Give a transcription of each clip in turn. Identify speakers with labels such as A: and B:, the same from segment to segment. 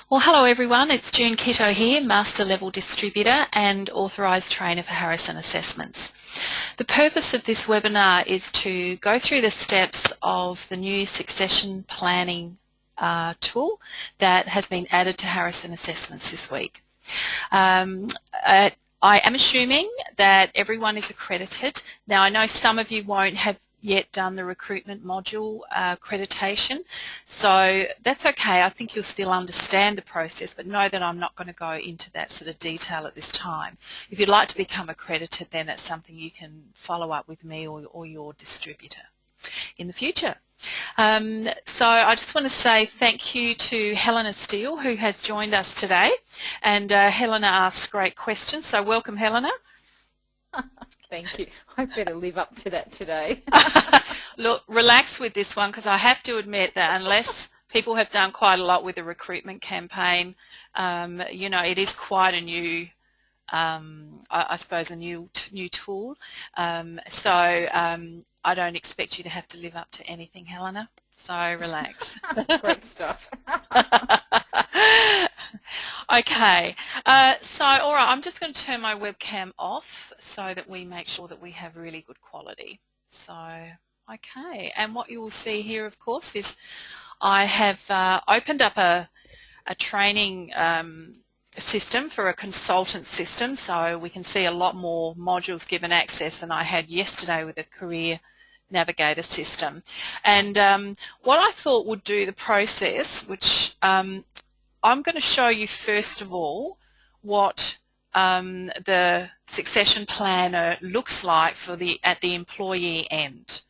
A: Well, hello everyone, it's June Kitto here, Master Level Distributor and Authorised Trainer for Harrison Assessments. The purpose of this webinar is to go through the steps of the new succession planning tool that has been added to Harrison Assessments this week. I am assuming that everyone is accredited. Now I know some of you won't have yet done the recruitment module accreditation, so that's okay. I think you'll still understand the process, but know that I'm not going to go into that sort of detail at this time. If you'd like to become accredited, then it's something you can follow up with me or your distributor in the future. So I just want to say thank you to Helena Steele, who has joined us today, and Helena asks great questions, so welcome Helena.
B: Thank you. I better live up to that today.
A: Look, relax with this one, because I have to admit that unless people have done quite a lot with the recruitment campaign, you know, it is quite a new, I suppose, a new tool. So I don't expect you to have to live up to anything, Helena. So relax.
B: Great stuff.
A: Okay, so all right, I'm just going to turn my webcam off so that we make sure that we have really good quality. So, okay, and what you will see here, of course, is I have opened up a training system for a consultant system, so we can see a lot more modules given access than I had yesterday with a career navigator system. And what I thought would do the process, which I'm going to show you first of all what the succession planner looks like for at the employee end.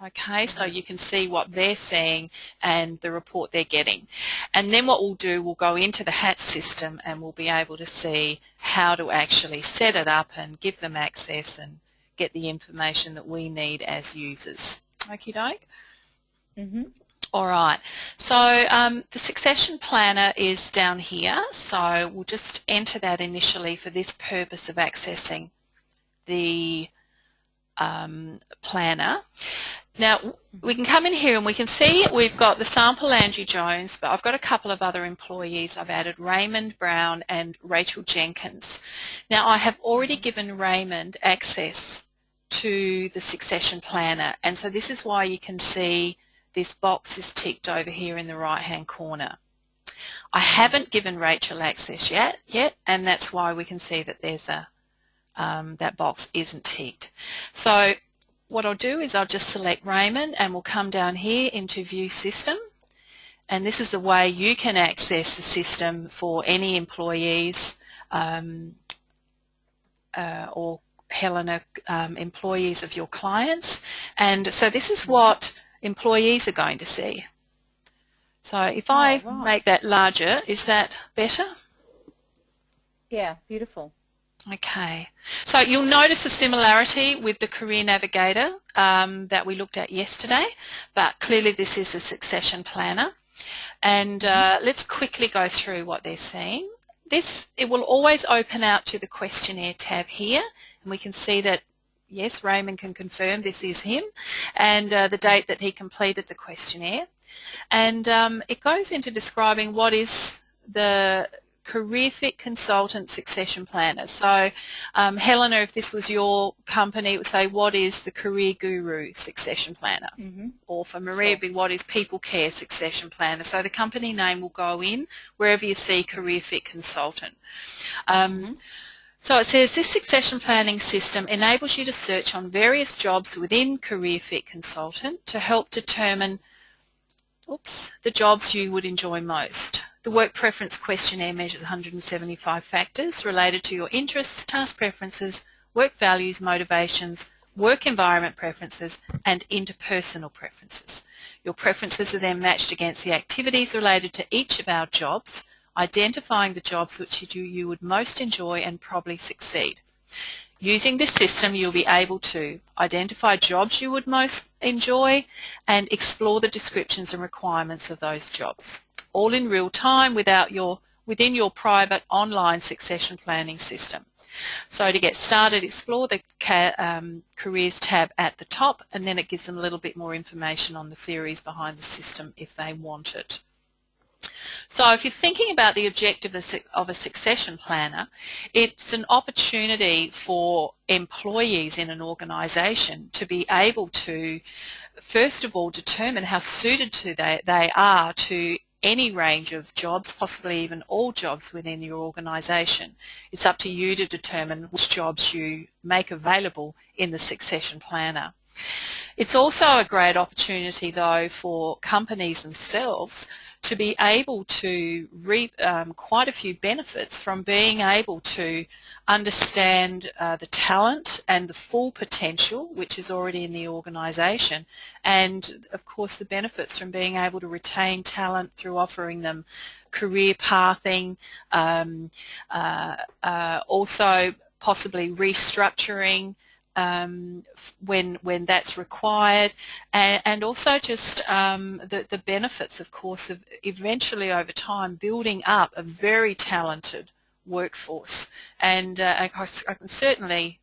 A: Okay, so you can see what they're seeing and the report they're getting. And then what we'll do, we'll go into the HAT system and we'll be able to see how to actually set it up and give them access and get the information that we need as users. Okie doke?
B: Mm-hmm.
A: All right, so the succession planner is down here, so we'll just enter that initially for this purpose of accessing the planner. Now we can come in here and we can see we've got the sample Angie Jones, but I've got a couple of other employees. I've added Raymond Brown and Rachel Jenkins. Now I have already given Raymond access to the succession planner, and so this is why you can see this box is ticked over here in the right hand corner. I haven't given Rachel access yet, and that's why we can see that there's a that box isn't ticked. So what I'll do is I'll just select Raymond and we'll come down here into View System, and this is the way you can access the system for any employees or Helena employees of your clients. And so this is what employees are going to see. So if I make that larger, is that better?
B: Yeah, beautiful.
A: Okay, so you'll notice a similarity with the Career Navigator that we looked at yesterday, but clearly this is a succession planner. And let's quickly go through what they're seeing. It will always open out to the questionnaire tab here, and we can see that yes, Raymond can confirm this is him, and the date that he completed the questionnaire. And it goes into describing what is the Career Fit Consultant Succession Planner. So Helena, if this was your company, it would say what is the Career Guru Succession Planner? Mm-hmm. Or for Maria, it'd be what is People Care Succession Planner. So the company name will go in wherever you see Career Fit Consultant. So it says this succession planning system enables you to search on various jobs within Career Fit Consultant to help determine the jobs you would enjoy most. The work preference questionnaire measures 175 factors related to your interests, task preferences, work values, motivations, work environment preferences, and interpersonal preferences. Your preferences are then matched against the activities related to each of our jobs, identifying the jobs which you would most enjoy and probably succeed. Using this system, you'll be able to identify jobs you would most enjoy and explore the descriptions and requirements of those jobs, all in real time within your private online succession planning system. So to get started, explore the Careers tab at the top, and then it gives them a little bit more information on the theories behind the system if they want it. So if you're thinking about the objective of a succession planner, it's an opportunity for employees in an organisation to be able to, first of all, determine how suited they are to any range of jobs, possibly even all jobs within your organisation. It's up to you to determine which jobs you make available in the succession planner. It's also a great opportunity, though, for companies themselves to be able to reap quite a few benefits from being able to understand the talent and the full potential which is already in the organisation, and of course the benefits from being able to retain talent through offering them career pathing, also possibly restructuring when that's required, and also just the benefits, of course, of eventually over time building up a very talented workforce. And I can certainly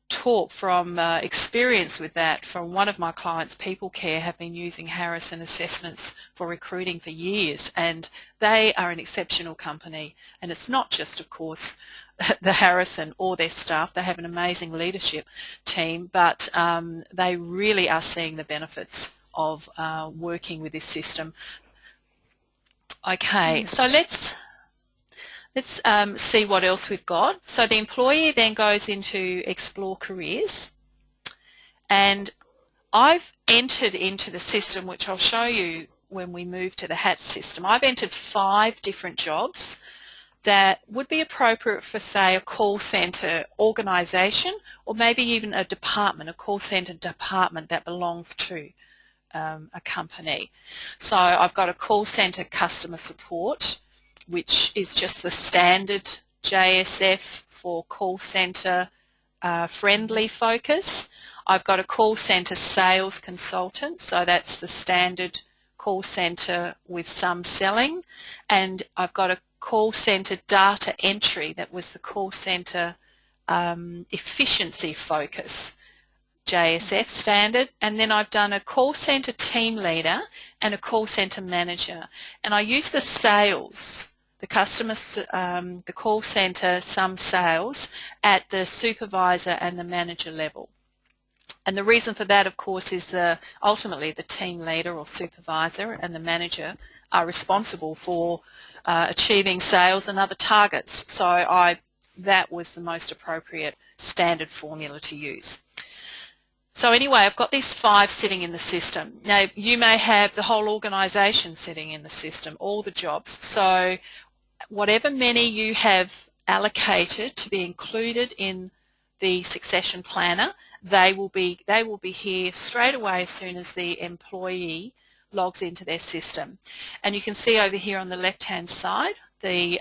A: talk from experience with that from one of my clients, People Care, have been using Harrison Assessments for recruiting for years, and they are an exceptional company. And it's not just, of course, the Harrison or their staff. They have an amazing leadership team, but they really are seeing the benefits of working with this system. Okay, so let's see what else we've got. So the employee then goes into Explore Careers, and I've entered into the system, which I'll show you when we move to the HAT system. I've entered 5 different jobs that would be appropriate for, say, a call centre organisation, or maybe even a department, a call centre department that belongs to a company. So I've got a call centre customer support, which is just the standard JSF for call centre friendly focus. I've got a call centre sales consultant, so that's the standard call centre with some selling, and I've got a call centre data entry, that was the call centre efficiency focus, JSF standard, and then I've done a call centre team leader and a call centre manager, and I use the sales, the the call centre, some sales at the supervisor and the manager level. And the reason for that, of course, is ultimately the team leader or supervisor and the manager are responsible for achieving sales and other targets. So that was the most appropriate standard formula to use. So anyway, I've got these 5 sitting in the system. Now, you may have the whole organisation sitting in the system, all the jobs. So whatever many you have allocated to be included in the succession planner, they will be here straight away as soon as the employee logs into their system. And you can see over here on the left-hand side the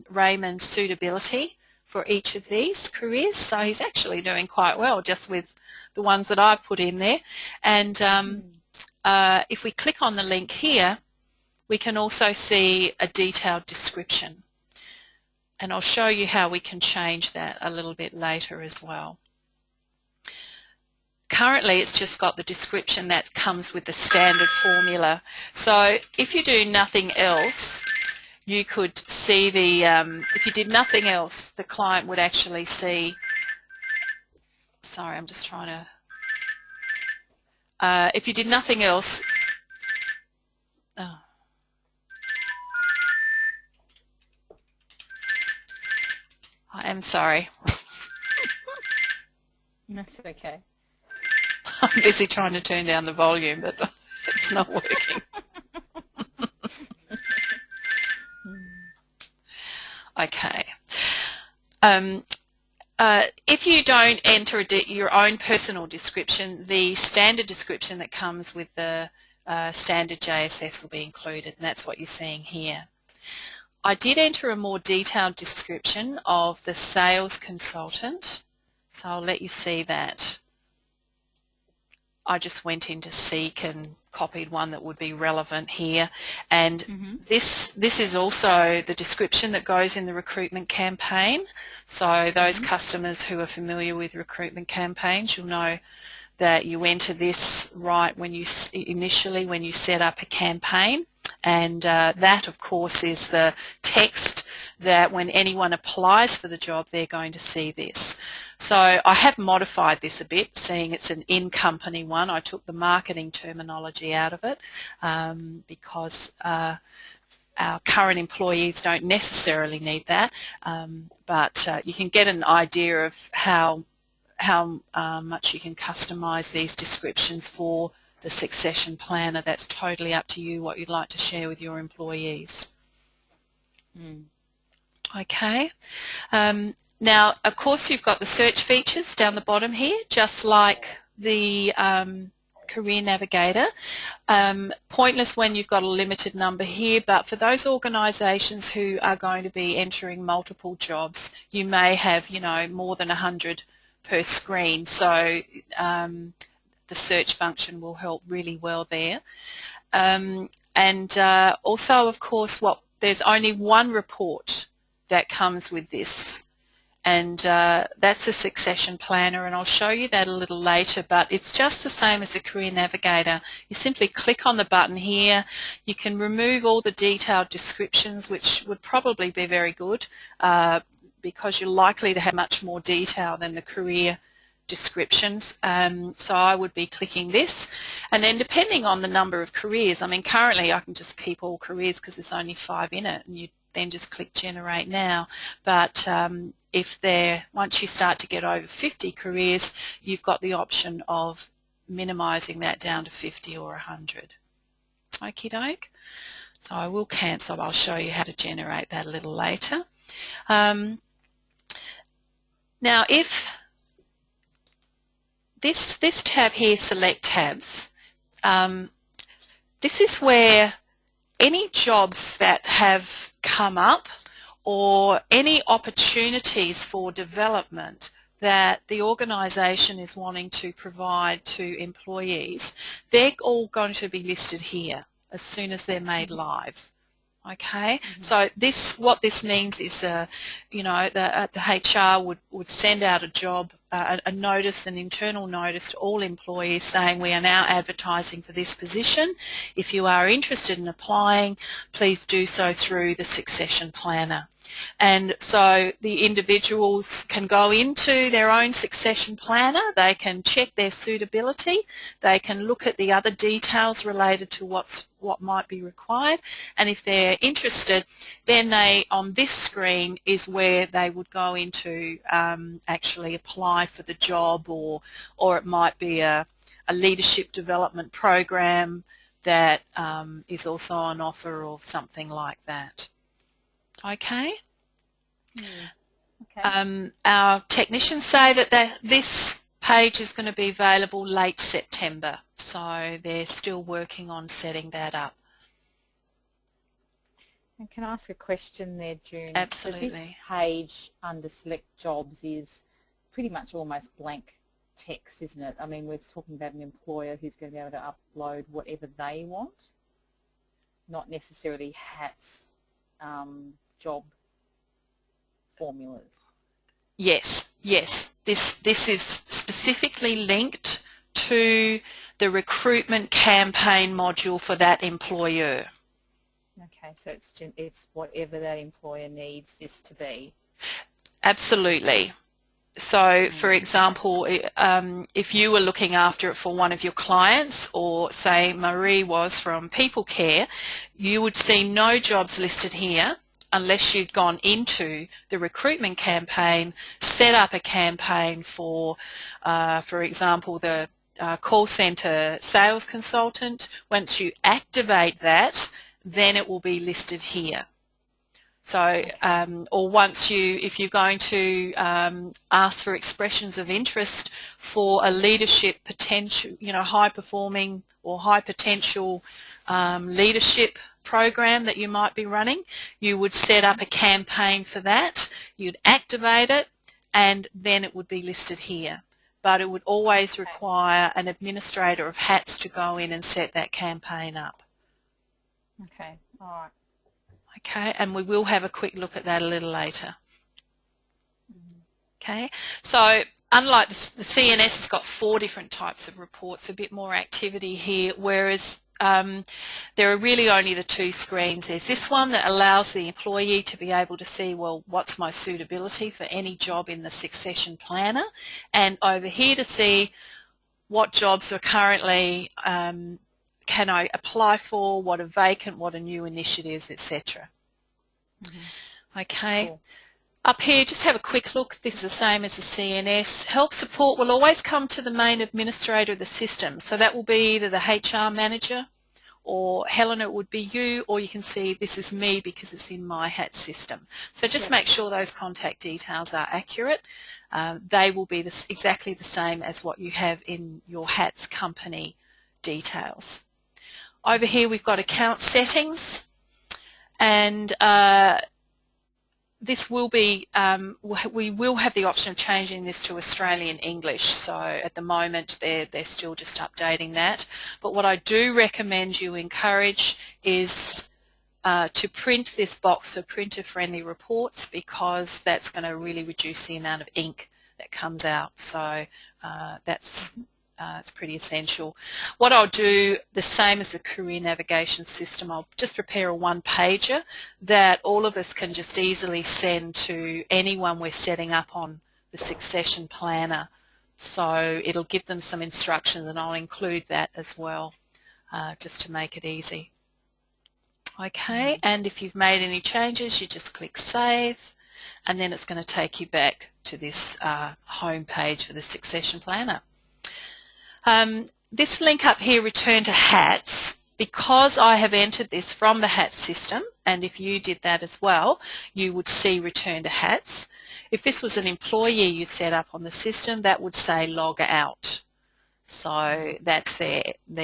A: Raymond suitability for each of these careers. So he's actually doing quite well just with the ones that I've put in there. And if we click on the link here, we can also see a detailed description. And I'll show you how we can change that a little bit later as well. Currently it's just got the description that comes with the standard formula. So if you do nothing else, you could see if you did nothing else, the client would actually see, sorry, I'm just trying to, if you did nothing else, I am sorry.
B: That's okay.
A: I'm busy trying to turn down the volume, but it's not working. Okay. If you don't enter your own personal description, the standard description that comes with the standard JSS will be included, and that's what you're seeing here. I did enter a more detailed description of the sales consultant, so I'll let you see that. I just went into Seek and copied one that would be relevant here, and this is also the description that goes in the recruitment campaign. So those customers who are familiar with recruitment campaigns, you'll know that you enter this right when you initially when you set up a campaign, And that, of course, is the text that when anyone applies for the job, they're going to see this. So I have modified this a bit, seeing it's an in-company one. I took the marketing terminology out of it because our current employees don't necessarily need that, but you can get an idea of how much you can customise these descriptions for the succession planner. That's totally up to you what you'd like to share with your employees. Okay. Now, of course, you've got the search features down the bottom here, just like the Career Navigator. Pointless when you've got a limited number here, but for those organisations who are going to be entering multiple jobs, you may have, you know, more than 100 per screen, so the search function will help really well there. Also, of course, there's only one report that comes with this, and that's a succession planner, and I'll show you that a little later, but it's just the same as a Career Navigator. You simply click on the button here. You can remove all the detailed descriptions, which would probably be very good because you're likely to have much more detail than the career descriptions. So I would be clicking this, and then depending on the number of careers, I mean currently I can just keep all careers because there's only 5 in it, and you then just click generate now. But once you start to get over 50 careers, you've got the option of minimising that down to 50 or 100. Okie doke. So I will cancel. I'll show you how to generate that a little later. Now, if this tab here, Select Tabs, this is where any jobs that have come up or any opportunities for development that the organisation is wanting to provide to employees, they're all going to be listed here as soon as they're made live. Okay, so what this means is, you know, the HR would send out a job, a notice, an internal notice to all employees saying we are now advertising for this position. If you are interested in applying, please do so through the succession planner. And so the individuals can go into their own succession planner, they can check their suitability, they can look at the other details related to what might be required, and if they're interested, then on this screen is where they would go into actually apply for the job, or it might be a leadership development program that is also on offer or something like that. Okay.
B: Okay.
A: Our technicians say that this page is going to be available late September, so they're still working on setting that up.
B: And can I ask a question there, June?
A: Absolutely.
B: So this page under Select Jobs is pretty much almost blank text, isn't it? I mean, we're talking about an employer who's going to be able to upload whatever they want, not necessarily HAT's job formulas.
A: Yes, yes. This is specifically linked to the recruitment campaign module for that employer.
B: Okay, so it's whatever that employer needs this to be.
A: Absolutely. So, for example, if you were looking after it for one of your clients, or say Marie was from People Care, you would see no jobs listed here unless you'd gone into the recruitment campaign, set up a campaign for example, the call centre sales consultant. Once you activate that, then it will be listed here. So, or if you're going to ask for expressions of interest for a leadership potential, you know, high performing or high potential leadership program that you might be running, you would set up a campaign for that, you'd activate it, and then it would be listed here. But it would always require an administrator of HATS to go in and set that campaign up.
B: Okay, all right.
A: Okay, and we will have a quick look at that a little later. Okay, so unlike the CNS has got 4 different types of reports, a bit more activity here, whereas there are really only the two screens. There's this one that allows the employee to be able to see, well, what's my suitability for any job in the succession planner, and over here to see what jobs are currently can I apply for, what are vacant, what are new initiatives, etc. Okay.
B: Cool.
A: Up here, just have a quick look. This is the same as the CNS. Help support will always come to the main administrator of the system. So that will be either the HR manager, or Helena, it would be you, or you can see this is me because it's in my HAT system. So just make sure those contact details are accurate. They will be exactly the same as what you have in your HAT's company details. Over here we've got account settings, and this will be, we will have the option of changing this to Australian English, so at the moment they're still just updating that. But what I do recommend you encourage is to print this box for printer-friendly reports, because that's going to really reduce the amount of ink that comes out. So it's pretty essential. What I'll do, the same as the career navigation system, I'll just prepare a one-pager that all of us can just easily send to anyone we're setting up on the succession planner. So it'll give them some instructions, and I'll include that as well, just to make it easy. Okay, and if you've made any changes, you just click Save, and then it's going to take you back to this home page for the succession planner. This link up here, Return to HATS, because I have entered this from the HATS system, and if you did that as well, you would see Return to HATS. If this was an employee you set up on the system, that would say Log Out. So that's their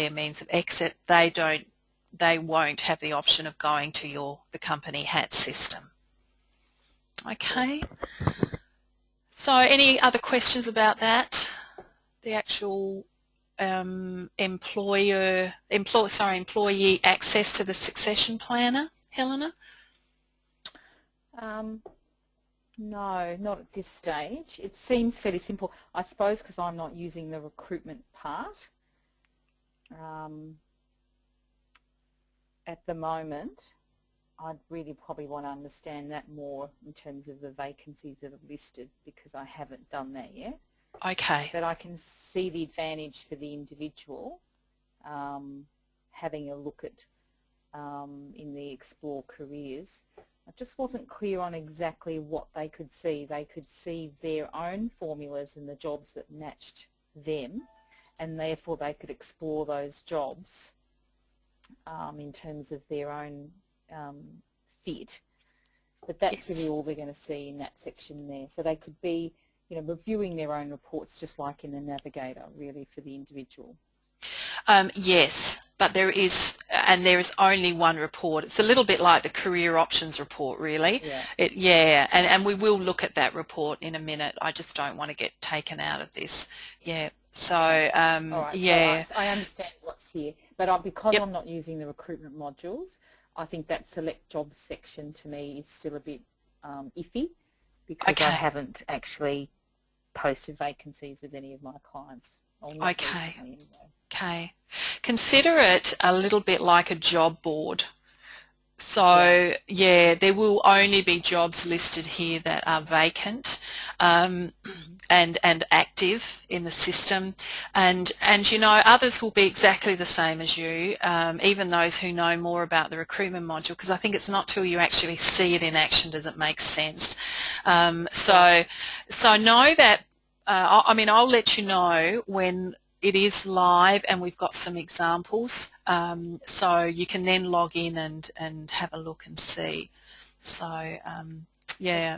A: means of exit. They won't have the option of going to the company HATS system. Okay. So any other questions about that? The actual employee access to the succession planner, Helena?
B: No, not at this stage. It seems fairly simple, I suppose, because I'm not using the recruitment part. At the moment, I'd really probably want to understand that more in terms of the vacancies that are listed, because I haven't done that yet.
A: Okay.
B: But I can see the advantage for the individual having a look at in the Explore Careers. I just wasn't clear on exactly what they could see. They could see their own formulas and the jobs that matched them, and therefore they could explore those jobs in terms of their own fit. But that's really all they're going to see in that section there. So they could be, you know, reviewing their own reports just like in the Navigator, really, for the individual.
A: Yes, but there is only one report. It's a little bit like the career options report, really.
B: Yeah.
A: And we will look at that report in a minute. I just don't want to get taken out of this. Yeah. So
B: all right,
A: yeah.
B: So I understand what's here, but because I'm not using the recruitment modules, I think that select jobs section to me is still a bit iffy, because I haven't actually posted vacancies with any of my clients.
A: Okay.
B: Anyway.
A: Okay. Consider it a little bit like a job board. So yeah, there will only be jobs listed here that are vacant and active in the system, and you know, others will be exactly the same as you, even those who know more about the recruitment module, because I think it's not till you actually see it in action does it make sense. So know that I mean, I'll let you know when it is live and we've got some examples, so you can then log in and have a look and see. So yeah.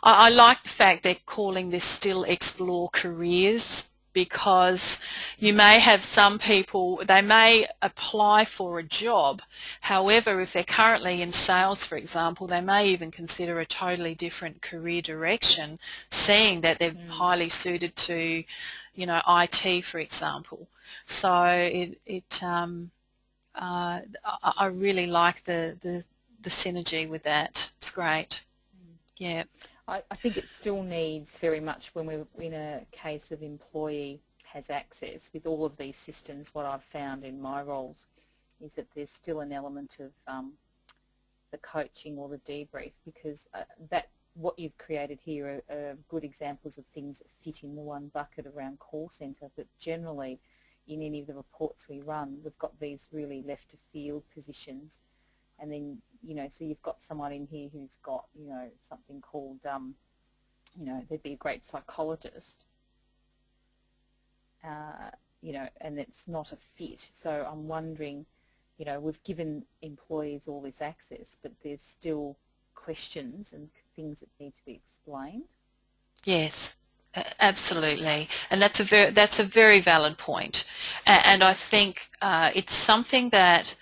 A: I like the fact they're calling this still Explore Careers, because you may have some people, they may apply for a job, however if they're currently in sales, for example, they may even consider a totally different career direction, seeing that they're highly suited to, you know, IT, for example. So I really like the synergy with that. It's great. Yeah.
B: I think it still needs very much, when we're in a case of employee has access. With all of these systems, what I've found in my roles is that there's still an element of the coaching or the debrief, because that what you've created here are good examples of things that fit in the one bucket around call centre, but generally in any of the reports we run, we've got these really left of field positions. And then, so you've got someone in here who's got, something called, they'd be a great psychologist, and it's not a fit. So I'm wondering, we've given employees all this access, but there's still questions and things that need to be explained.
A: Yes, absolutely, and that's a very valid point, and I think it's something that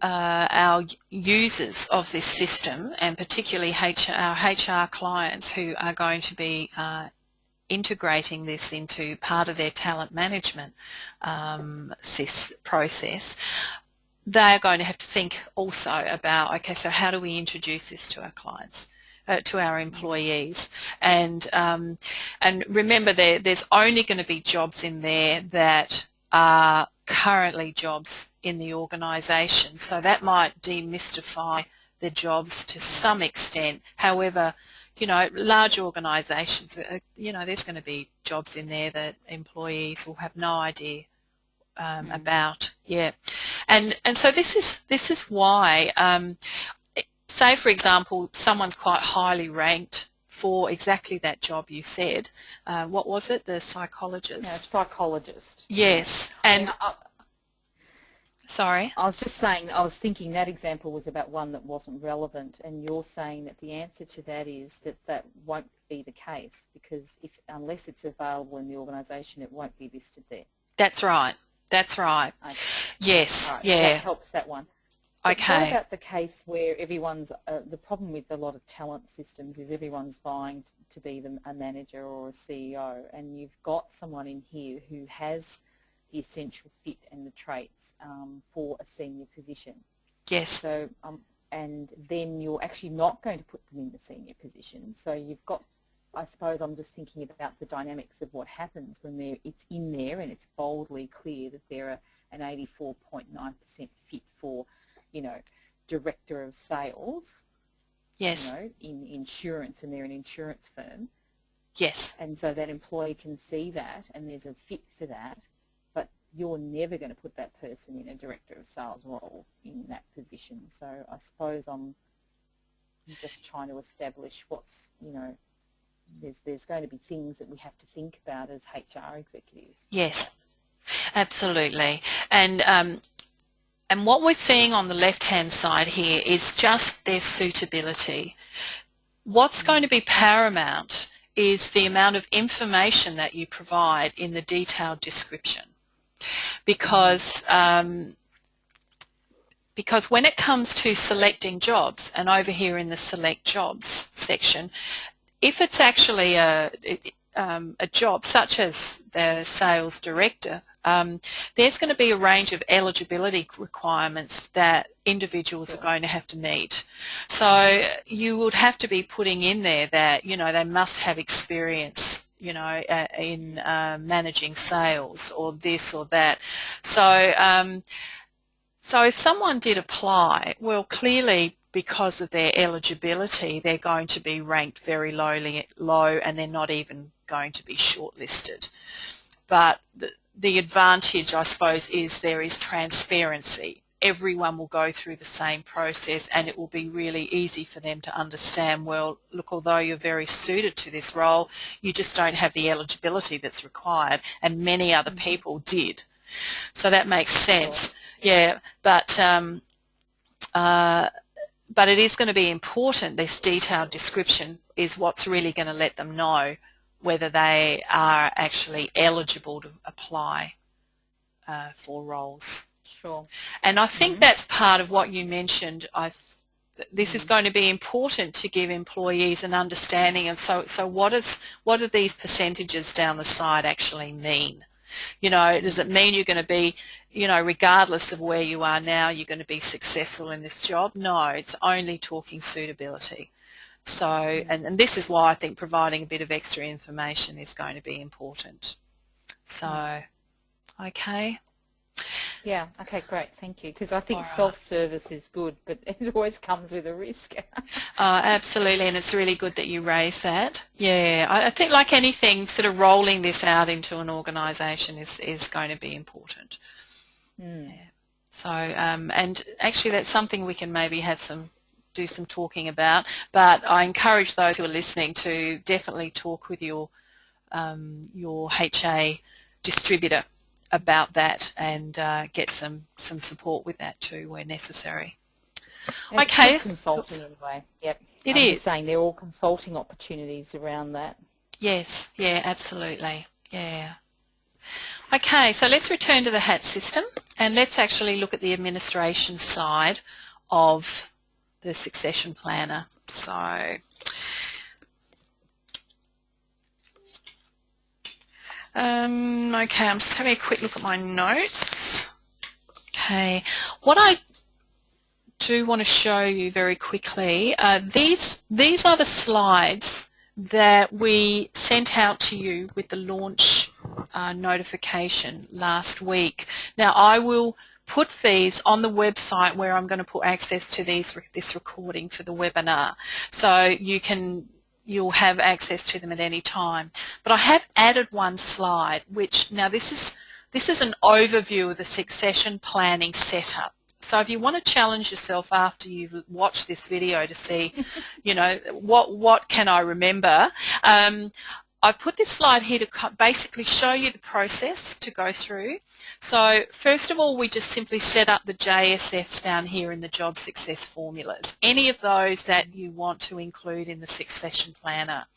A: our users of this system, and particularly our HR clients who are going to be integrating this into part of their talent management process, they are going to have to think also about, okay, so how do we introduce this to our clients, to our employees, and remember there's only going to be jobs in there that are currently jobs in the organisation, so that might demystify the jobs to some extent. However, large organisations, there's going to be jobs in there that employees will have no idea about. Yeah, and so this is why, say for example, someone's quite highly ranked for exactly that job you said. What was it? The psychologist.
B: Yeah, psychologist.
A: Yes, and sorry.
B: I was just saying, I was thinking that example was about one that wasn't relevant, and you're saying that the answer to that is that won't be the case, because unless it's available in the organisation, it won't be listed there.
A: That's right. That's right. Okay. Yes.
B: Right.
A: Yeah.
B: That helps that one. But
A: okay.
B: What about the case where everyone's, the problem with a lot of talent systems is everyone's vying to be a manager or a CEO, and you've got someone in here who has the essential fit and the traits for a senior position.
A: Yes.
B: So, and then you're actually not going to put them in the senior position. So you've got, I suppose I'm just thinking about the dynamics of what happens when it's in there and it's boldly clear that they're an 84.9% fit for, director of sales.
A: Yes.
B: In insurance, and they're an insurance firm.
A: Yes.
B: And so that employee can see that, and there's a fit for that, but you're never going to put that person in a director of sales role in that position. So I suppose I'm just trying to establish what's, there's going to be things that we have to think about as HR executives.
A: Yes, absolutely. And what we're seeing on the left-hand side here is just their suitability. What's going to be paramount is the amount of information that you provide in the detailed description, because when it comes to selecting jobs, and over here in the select jobs section, if it's actually a job such as the sales director, there's going to be a range of eligibility requirements that individuals are going to have to meet. So you would have to be putting in there that, they must have experience, in managing sales or this or that. So, so if someone did apply, well, clearly because of their eligibility, they're going to be ranked very low, and they're not even going to be shortlisted. But the advantage, I suppose, is there is transparency. Everyone will go through the same process, and it will be really easy for them to understand, well, look, although you're very suited to this role, you just don't have the eligibility that's required, and many other people did. So that makes sense. Yeah, but it is going to be important. This detailed description is what's really going to let them know whether they are actually eligible to apply for roles.
B: Sure.
A: And I think that's part of what you mentioned. This is going to be important to give employees an understanding of, so what do these percentages down the side actually mean? Does it mean you're going to be, regardless of where you are now, you're going to be successful in this job? No, it's only talking suitability. So, and this is why I think providing a bit of extra information is going to be important. So, okay.
B: Yeah, okay, great, thank you. Because I think
A: All right.
B: self-service is good, but it always comes with a risk.
A: Absolutely, and it's really good that you raise that. Yeah, I think like anything, sort of rolling this out into an organisation is going to be important. Yeah. So, and actually that's something we can maybe do some talking about, but I encourage those who are listening to definitely talk with your HA distributor about that and get some support with that too where necessary.
B: And
A: Okay.
B: it's good consulting anyway. Yep.
A: It
B: I'm
A: is.
B: just saying they're all consulting opportunities around that.
A: Yes, yeah, absolutely. Yeah. Okay, so let's return to the HAT system and let's actually look at the administration side of the succession planner. So okay, I'm just having a quick look at my notes. Okay, what I do want to show you very quickly, these are the slides that we sent out to you with the launch notification last week. Now I will put these on the website where I'm going to put access to this recording for the webinar, so you'll have access to them at any time. But I have added one slide, which now this is an overview of the succession planning setup. So if you want to challenge yourself after you've watched this video to see, you know, what can I remember, I've put this slide here to basically show you the process to go through. So first of all, we just simply set up the JSFs down here in the job success formulas, any of those that you want to include in the succession planner.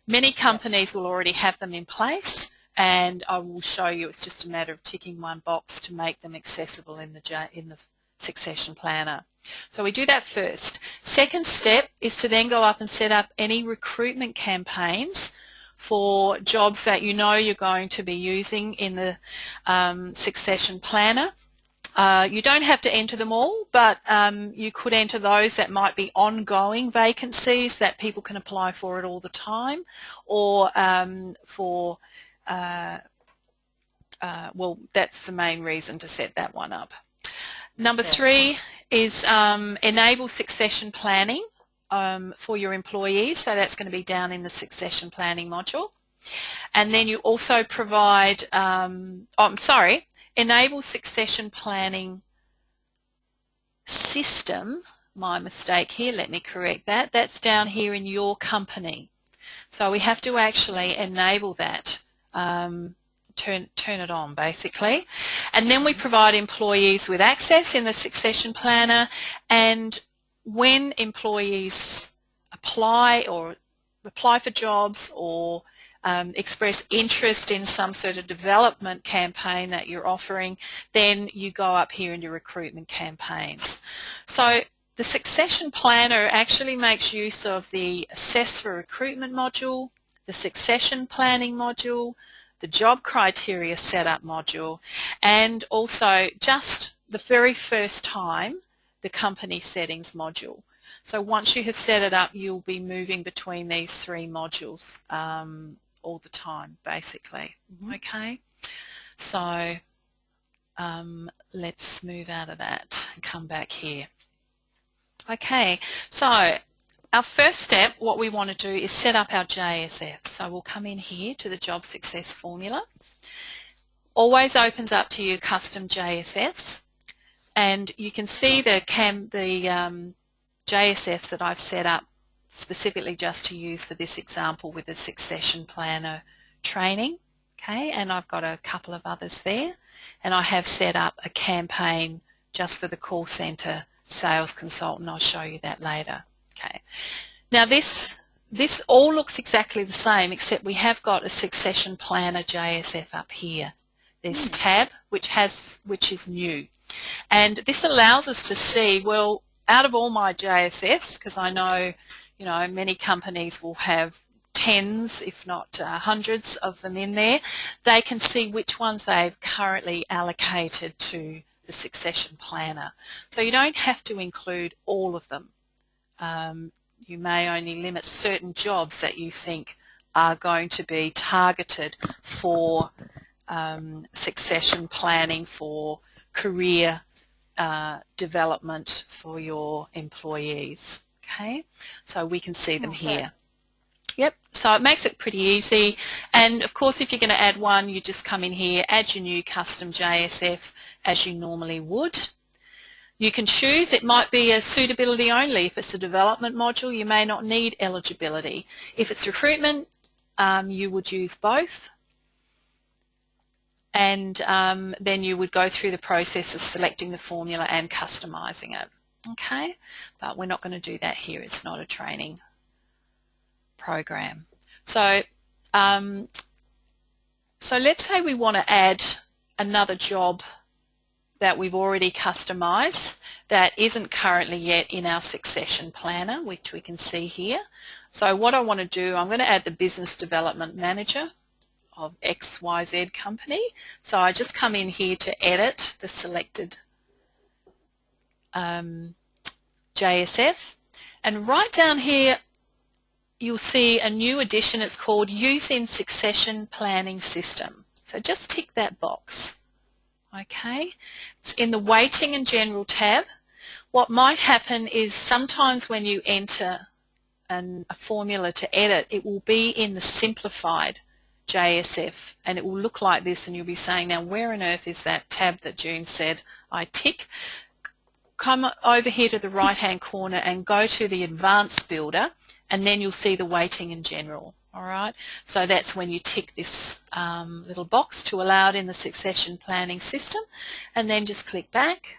A: Many companies will already have them in place, and I will show you it's just a matter of ticking one box to make them accessible in the succession planner. So we do that first. Second step is to then go up and set up any recruitment campaigns for jobs that you know you're going to be using in the succession planner. You don't have to enter them all, but you could enter those that might be ongoing vacancies that people can apply for it all the time, or well, that's the main reason to set that one up. Number 3 is enable succession planning for your employees, so that's going to be down in the succession planning module. And then you also provide, enable succession planning system, my mistake here, let me correct that, that's down here in your company. So we have to actually enable that, turn it on basically. And then we provide employees with access in the succession planner, and when employees apply for jobs or express interest in some sort of development campaign that you're offering, then you go up here into recruitment campaigns. So the succession planner actually makes use of the assess for recruitment module, the succession planning module, the job criteria setup module, and also just the very first time the company settings module. So once you have set it up, you'll be moving between these 3 modules all the time, basically. Okay, so let's move out of that and come back here. Okay, so our first step, what we want to do is set up our JSF. So we'll come in here to the job success formula. Always opens up to you custom JSFs, and you can see the JSFs that I've set up specifically just to use for this example with the succession planner training. Okay, and I've got a couple of others there, and I have set up a campaign just for the call center sales consultant. I'll show you that later. Okay, now this all looks exactly the same, except we have got a succession planner JSF up here. There's tab which is new, and this allows us to see, well, out of all my JSFs, because I know, you know, many companies will have tens, if not hundreds of them in there, they can see which ones they've currently allocated to the succession planner. So you don't have to include all of them. You may only limit certain jobs that you think are going to be targeted for succession planning for career development for your employees. Okay, so we can see them here. Yep, so it makes it pretty easy, and of course if you're going to add one, you just come in here, add your new custom JSF as you normally would. You can choose, it might be a suitability only. If it's a development module, you may not need eligibility. If it's recruitment, you would use both, and then you would go through the process of selecting the formula and customizing it. Okay, but we're not going to do that here. It's not a training program. So so let's say we want to add another job that we've already customized that isn't currently yet in our succession planner, which we can see here. So what I want to do, I'm going to add the business development manager of XYZ company. So I just come in here to edit the selected JSF, and right down here you'll see a new addition. It's called Use in Succession Planning System. So just tick that box. Okay, it's in the Weighting and General tab. What might happen is sometimes when you enter a formula to edit, it will be in the simplified JSF and it will look like this, and you'll be saying, now where on earth is that tab that June said I tick? Come over here to the right hand corner and go to the Advanced Builder, and then you'll see the Weighting and General. Alright, so that's when you tick this little box to allow it in the succession planning system, and then just click back.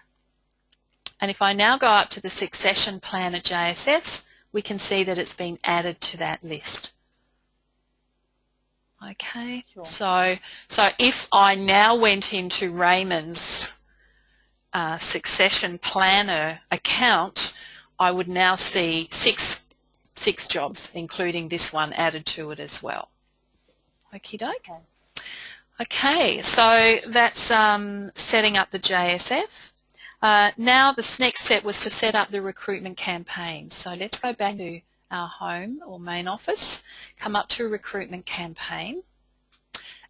A: And if I now go up to the succession planner JSFs, we can see that it's been added to that list. Okay,
B: sure.
A: So if I now went into Raymond's succession planner account, I would now see six jobs, including this one, added to it as well. Okie doke. Okay, so that's setting up the JSF. Now the next step was to set up the recruitment campaign. So let's go back to our home or main office, come up to recruitment campaign,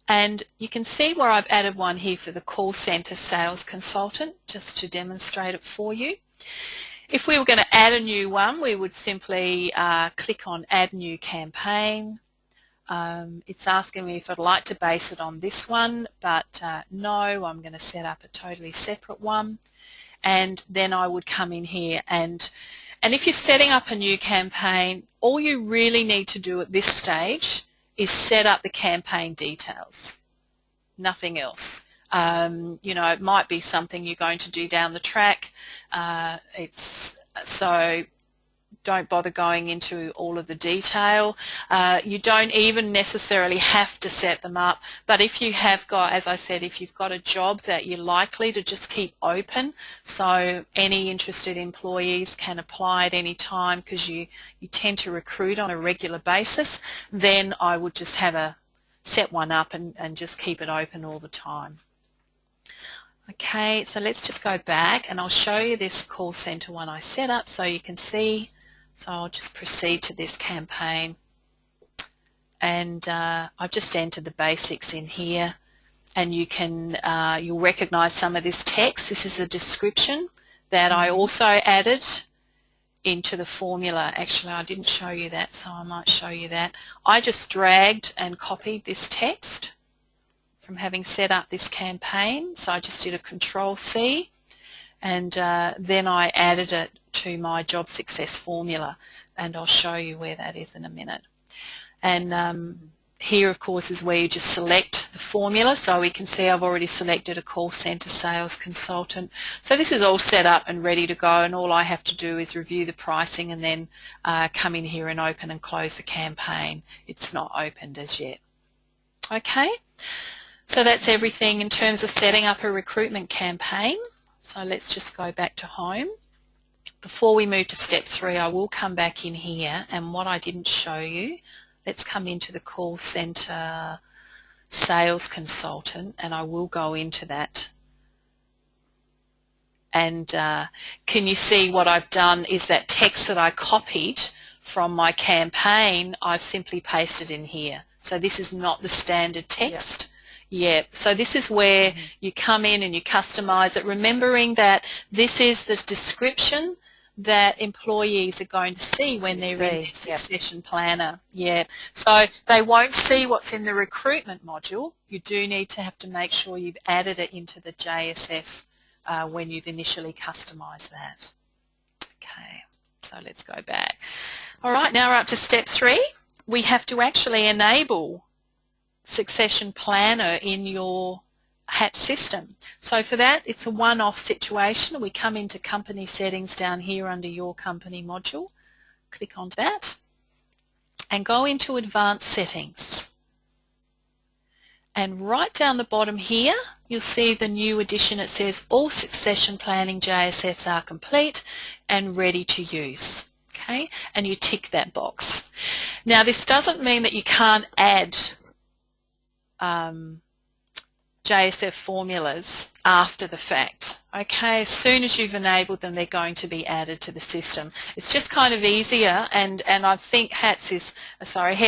A: and you can see where I've added one here for the call centre sales consultant, just to demonstrate it for you. If we were going to add a new one, we would simply click on Add New Campaign. It's asking me if I'd like to base it on this one, but no, I'm going to set up a totally separate one. And then I would come in here, and if you're setting up a new campaign, all you really need to do at this stage is set up the campaign details, nothing else. You know, it might be something you're going to do down the track. So don't bother going into all of the detail. You don't even necessarily have to set them up, but if you have got, as I said, if you've got a job that you're likely to just keep open, so any interested employees can apply at any time because you tend to recruit on a regular basis, then I would just have set one up and just keep it open all the time. Okay, so let's just go back and I'll show you this call centre one I set up so you can see. So I'll just proceed to this campaign, and I've just entered the basics in here, and you can you'll recognise some of this text. This is a description that I also added into the formula. Actually, I didn't show you that, so I might show you that. I just dragged and copied this text from having set up this campaign. So I just did a Control-C, and then I added it to my job success formula, and I'll show you where that is in a minute. And here, of course, is where you just select the formula. So we can see I've already selected a call centre sales consultant. So this is all set up and ready to go, and all I have to do is review the pricing and then come in here and open and close the campaign. It's not opened as yet. Okay, so that's everything in terms of setting up a recruitment campaign. So let's just go back to home. Before we move to step 3, I will come back in here, and what I didn't show you, let's come into the call centre sales consultant, and I will go into that. And can you see what I've done is that text that I copied from my campaign, I've simply pasted in here. So this is not the standard text. Yeah, so this is where you come in and you customize it, remembering that this is the description that employees are going to see when they're in their succession planner. Yeah, so they won't see what's in the recruitment module. You do need to have to make sure you've added it into the JSF when you've initially customized that. Okay, so let's go back. All right, now we're up to step 3. We have to actually enable Succession Planner in your HAT system. So for that, it's a one-off situation. We come into company settings down here under your company module, click onto that, and go into advanced settings. And right down the bottom here, you'll see the new addition. It says all succession planning JSFs are complete and ready to use. Okay, and you tick that box. Now this doesn't mean that you can't add JSF formulas after the fact. Okay, as soon as you've enabled them, they're going to be added to the system. It's just kind of easier, and I think Head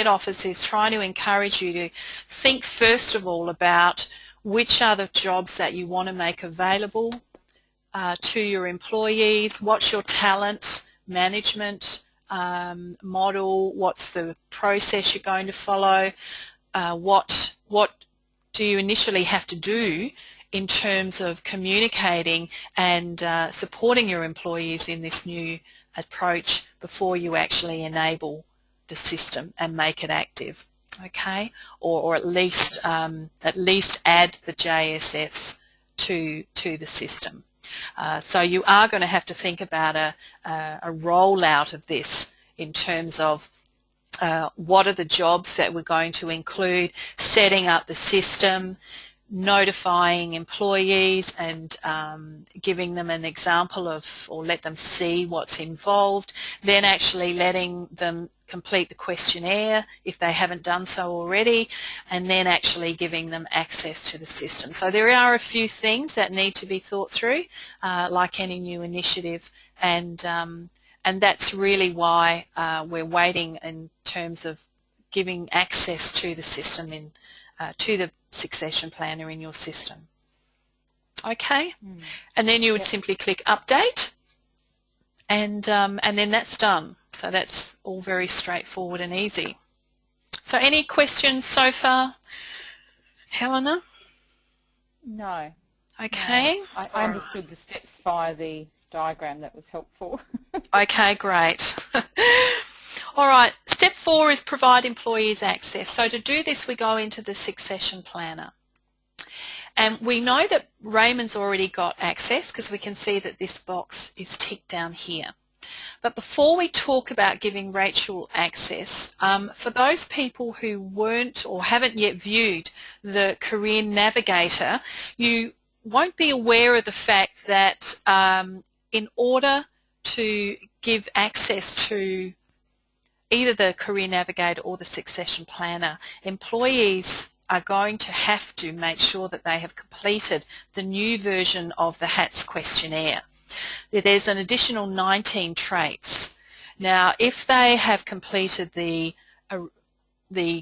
A: Office is trying to encourage you to think first of all about which are the jobs that you want to make available to your employees, what's your talent management model, what's the process you're going to follow, what do you initially have to do in terms of communicating and supporting your employees in this new approach before you actually enable the system and make it active, okay? Or at least add the JSFs to the system. So you are going to have to think about a rollout of this in terms of what are the jobs that we're going to include, setting up the system, notifying employees and giving them an example of, or let them see what's involved, then actually letting them complete the questionnaire if they haven't done so already, and then actually giving them access to the system. So there are a few things that need to be thought through, like any new initiative, and that's really why we're waiting in terms of giving access to the system, to the succession planner in your system. Okay, and then you would simply click update, and then that's done. So that's all very straightforward and easy. So any questions so far, Helena?
B: No.
A: Okay.
B: No. I understood the steps via the diagram. That was helpful.
A: Okay, great. All right, step 4 is provide employees access. So to do this, we go into the succession planner. And we know that Raymond's already got access because we can see that this box is ticked down here. But before we talk about giving Rachel access, for those people who weren't or haven't yet viewed the Career Navigator, you won't be aware of the fact that in order to give access to either the Career Navigator or the Succession Planner, employees are going to have to make sure that they have completed the new version of the HATS questionnaire. There's an additional 19 traits. Now, if they have completed the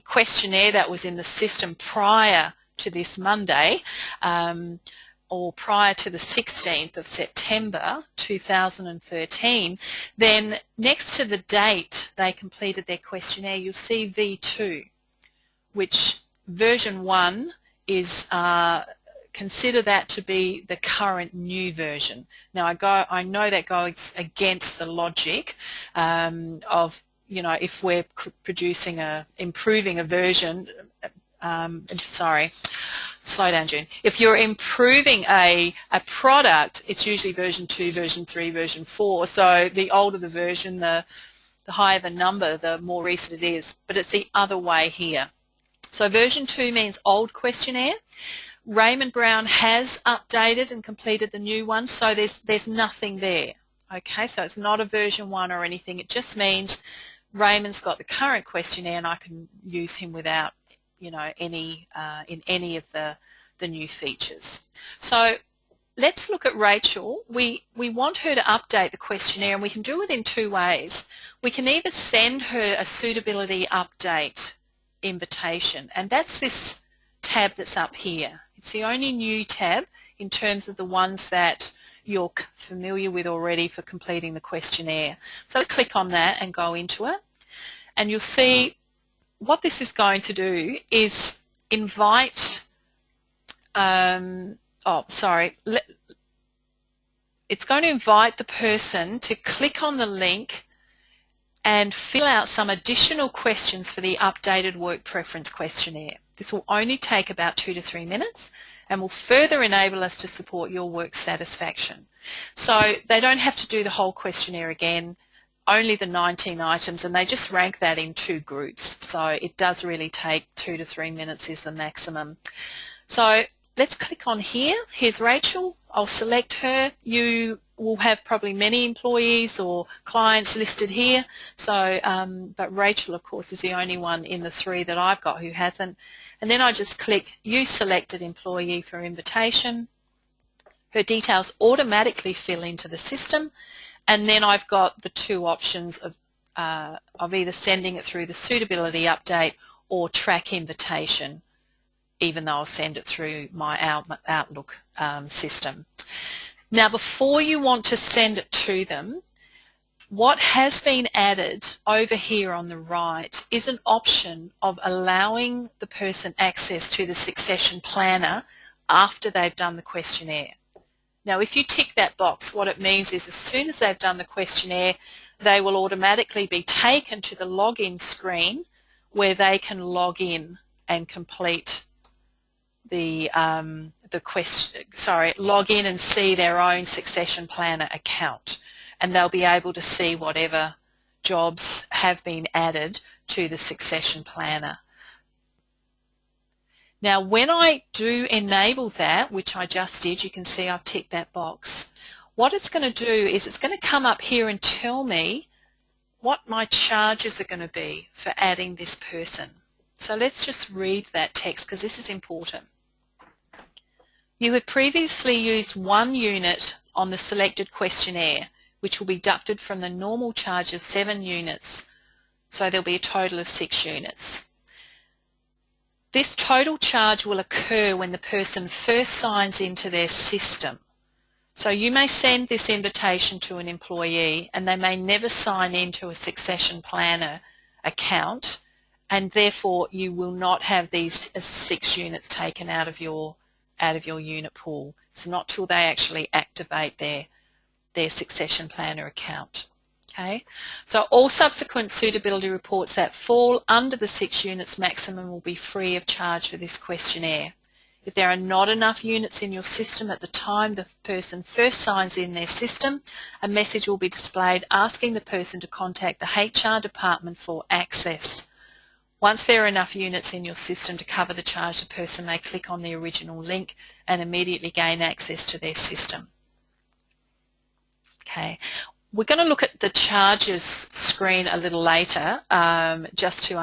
A: questionnaire that was in the system prior to this Monday, or prior to the 16th of September 2013, then next to the date they completed their questionnaire, you'll see V2, which version 1 is, consider that to be the current new version. Now I know that goes against the logic of, you know, if we're improving a version, sorry, slow down, June. If you're improving a product, it's usually version 2, version 3, version 4. So the older the version, the higher the number, the more recent it is. But it's the other way here. So version 2 means old questionnaire. Raymond Brown has updated and completed the new one, so there's nothing there. Okay, so it's not a version 1 or anything. It just means Raymond's got the current questionnaire and I can use him without, you know, any in any of the new features. So let's look at Rachel. We want her to update the questionnaire, and we can do it in 2 ways. We can either send her a suitability update invitation, and that's this tab that's up here. It's the only new tab in terms of the ones that you're familiar with already for completing the questionnaire. So let's click on that and go into it. And you'll see what this is going to do is invite, it's going to invite the person to click on the link and fill out some additional questions for the updated work preference questionnaire. This will only take about 2 to 3 minutes and will further enable us to support your work satisfaction. So they don't have to do the whole questionnaire again, only the 19 items, and they just rank that in 2 groups. So it does really take 2 to 3 minutes is the maximum. So let's click on here. Here's Rachel. I'll select her. You will have probably many employees or clients listed here. So, but Rachel, of course, is the only one in the 3 that I've got who hasn't. And then I just click Use Selected Employee for Invitation. Her details automatically fill into the system. And then I've got the 2 options of either sending it through the suitability update or track invitation, even though I'll send it through my Outlook system. Now, before you want to send it to them, what has been added over here on the right is an option of allowing the person access to the succession planner after they've done the questionnaire. Now, if you tick that box, what it means is as soon as they've done the questionnaire, they will automatically be taken to the login screen where they can log in and complete the log in and see their own succession planner account, and they'll be able to see whatever jobs have been added to the succession planner. Now, when I do enable that, which I just did, you can see I've ticked that box, what it's going to do is it's going to come up here and tell me what my charges are going to be for adding this person. So let's just read that text because this is important. You have previously used 1 unit on the selected questionnaire, which will be deducted from the normal charge of 7 units. So there'll be a total of 6 units. This total charge will occur when the person first signs into their system. So you may send this invitation to an employee and they may never sign into a succession planner account, and therefore you will not have these 6 units taken out of your unit pool. It's not till they actually activate their succession planner account. Okay, so all subsequent suitability reports that fall under the 6 units maximum will be free of charge for this questionnaire. If there are not enough units in your system at the time the person first signs in their system, a message will be displayed asking the person to contact the HR department for access. Once there are enough units in your system to cover the charge, the person may click on the original link and immediately gain access to their system. Okay. We're going to look at the charges screen a little later just to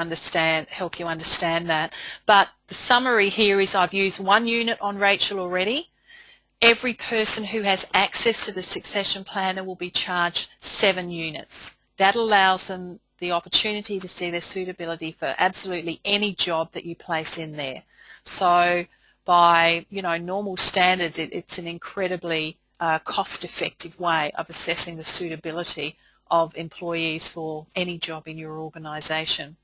A: help you understand that. But the summary here is I've used 1 unit on Rachel already. Every person who has access to the succession planner will be charged 7 units. That allows them the opportunity to see their suitability for absolutely any job that you place in there. So by normal standards, it's an incredibly cost-effective way of assessing the suitability of employees for any job in your organisation.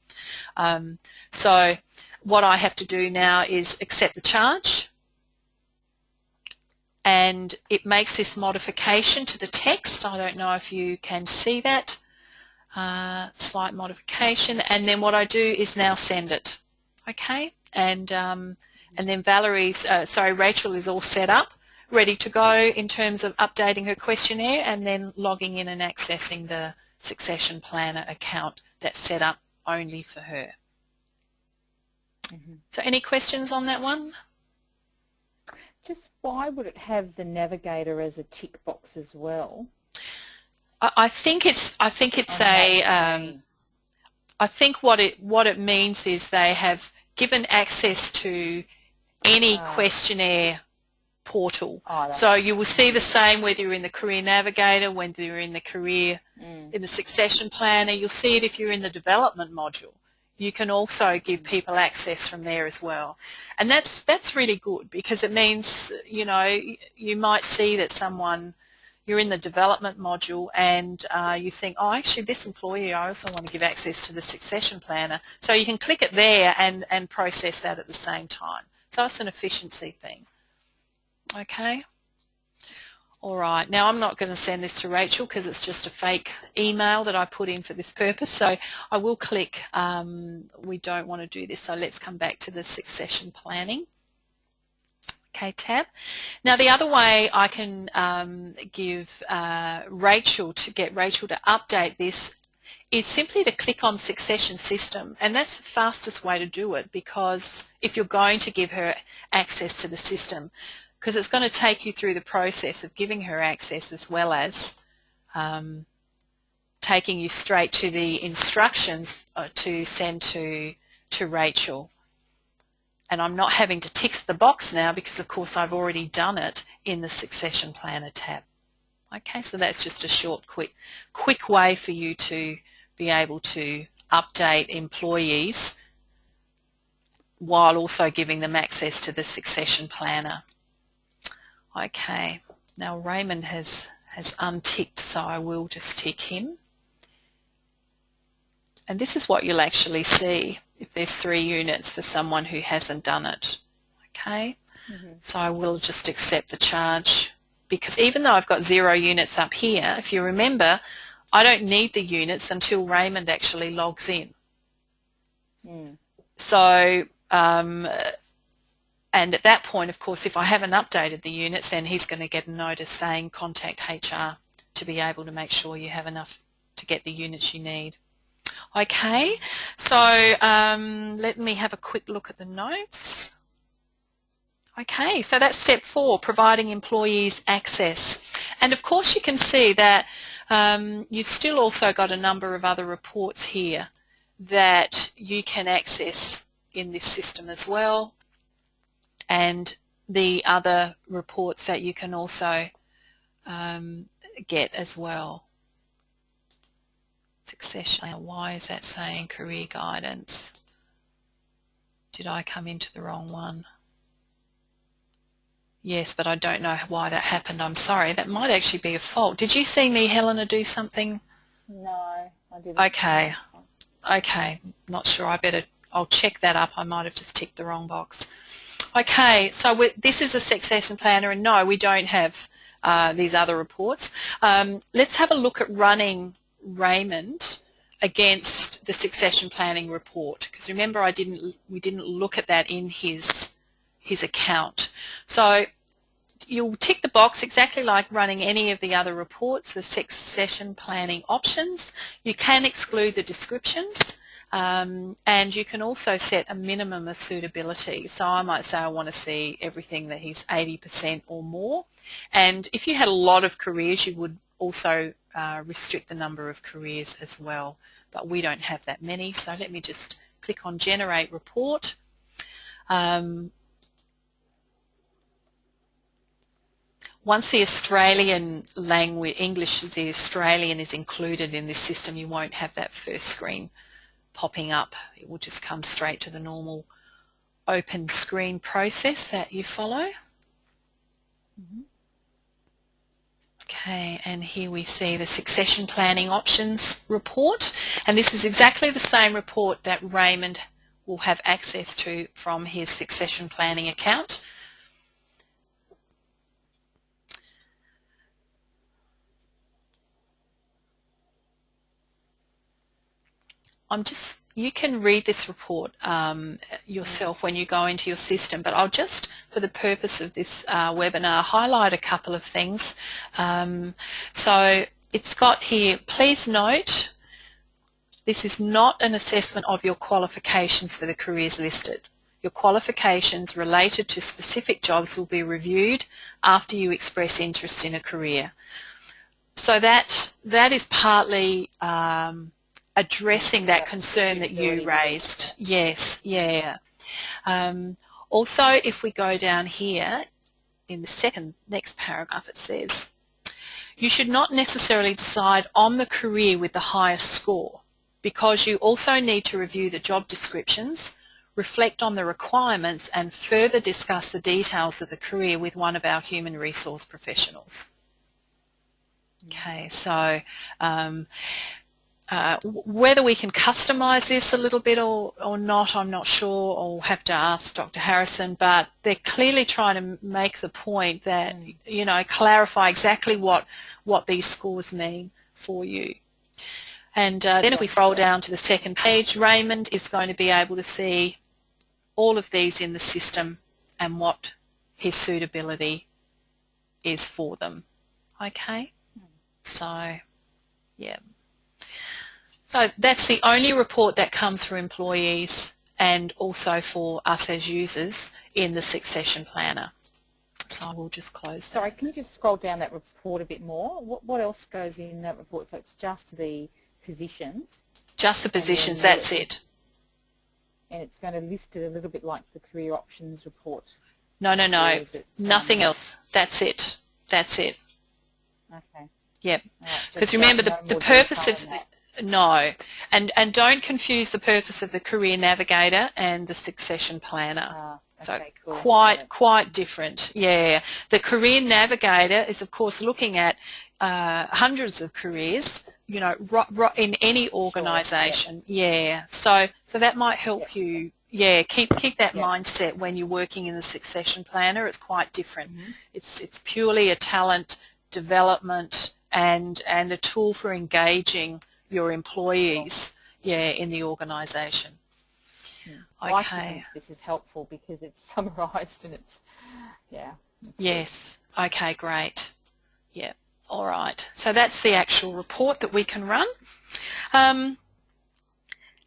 A: So what I have to do now is accept the charge, and it makes this modification to the text. I don't know if you can see that. Slight modification, and then what I do is now send it. Okay, and then Rachel is all set up, ready to go in terms of updating her questionnaire and then logging in and accessing the succession planner account that's set up only for her. So any questions on that one?
B: Just why would it have the navigator as a tick box as well?
A: I think what it means is they have given access to any questionnaire portal. So you will see the same whether you're in the Career Navigator, whether you're in the Career in the Succession Planner. You'll see it if you're in the Development module. you can also give people access from there as well. And that's really good, because it means, you know, you might see that you're in the development module and you think, oh, actually this employee, I also want to give access to the succession planner. So you can click it there and process that at the same time. So it's an efficiency thing. Okay. All right, now I'm not going to send this to Rachel because it's just a fake email that I put in for this purpose, so I will click we don't want to do this, so let's come back to the succession planning. Okay, tab. Now the other way I can give Rachel to get Rachel to update this is simply to click on succession system, and that's the fastest way to do it, because if you're going to give her access to the system, because it's going to take you through the process of giving her access as well as taking you straight to the instructions to send to Rachel. And I'm not having to tick the box now because, of course, I've already done it in the Succession Planner tab. Okay, so that's just a short, quick way for you to be able to update employees while also giving them access to the Succession Planner. Okay, now Raymond has unticked, so I will just tick him. And this is what you'll actually see if there's 3 units for someone who hasn't done it. Okay, so I will just accept the charge, because even though I've got 0 units up here, if you remember, I don't need the units until Raymond actually logs in. So and at that point, of course, if I haven't updated the units, then he's going to get a notice saying contact HR to be able to make sure you have enough to get the units you need. Okay, so let me have a quick look at the notes. Okay, so that's step 4, providing employees access. And of course you can see that you've still also got a number of other reports here that you can access in this system as well, and the other reports that you can also get as well. Succession, why is that saying career guidance? Did I come into the wrong one? Yes, but I don't know why that happened. I'm sorry. That might actually be a fault. Did you see me, Helena, do something?
B: No, I didn't.
A: Okay. Okay. Not sure. I'll check that up. I might have just ticked the wrong box. Okay, so this is a succession planner, and no, we don't have these other reports. Let's have a look at running Raymond against the succession planning report, because remember we didn't look at that in his account. So you'll tick the box exactly like running any of the other reports, the succession planning options. You can exclude the descriptions. And you can also set a minimum of suitability. So I might say I want to see everything that he's 80% or more. And if you had a lot of careers, you would also restrict the number of careers as well. But we don't have that many, so let me just click on Generate Report. Once the Australian language, English is the Australian, is included in this system, you won't have that first screen popping up. It will just come straight to the normal open screen process that you follow. Okay, and here we see the succession planning options report, and this is exactly the same report that Raymond will have access to from his succession planning account. You can read this report yourself when you go into your system, but I'll just, for the purpose of this webinar, highlight a couple of things. So it's got here, please note, this is not an assessment of your qualifications for the careers listed. Your qualifications related to specific jobs will be reviewed after you express interest in a career. So that is partly addressing that concern that you raised. Yes, yeah. Also, if we go down here in the next paragraph, it says, you should not necessarily decide on the career with the highest score. because you also need to review the job descriptions, reflect on the requirements and further discuss the details of the career with one of our human resource professionals. Okay, so whether we can customise this a little bit or not, I'm not sure. I'll have to ask Dr. Harrison, but they're clearly trying to make the point that, you know, clarify exactly what these scores mean for you. And then if we scroll down to the second page, Raymond is going to be able to see all of these in the system and what his suitability is for them. Okay? So, yeah. So that's the only report that comes for employees and also for us as users in the Succession Planner. So I will just close that.
B: Sorry, can you just scroll down that report a bit more? What else goes in that report? So it's just the positions?
A: Just the positions, that's it.
B: And it's going to list it a little bit like the career options report?
A: No, nothing else. That's it. That's it.
B: Okay.
A: Yep. Because remember the purpose of no, and don't confuse the purpose of the Career Navigator and the Succession Planner.
B: Okay,
A: so cool. quite different. Yeah, the Career Navigator is of course looking at hundreds of careers, you know, in any organisation. Sure. Yeah, so that might help you. Yeah, keep that mindset when you're working in the Succession Planner. It's quite different. It's purely a talent development and a tool for engaging your employees, in the organisation. Okay.
B: I think this is helpful because it's summarised and it's,
A: yes. Good. Okay, great. Yeah. All right. So that's the actual report that we can run. And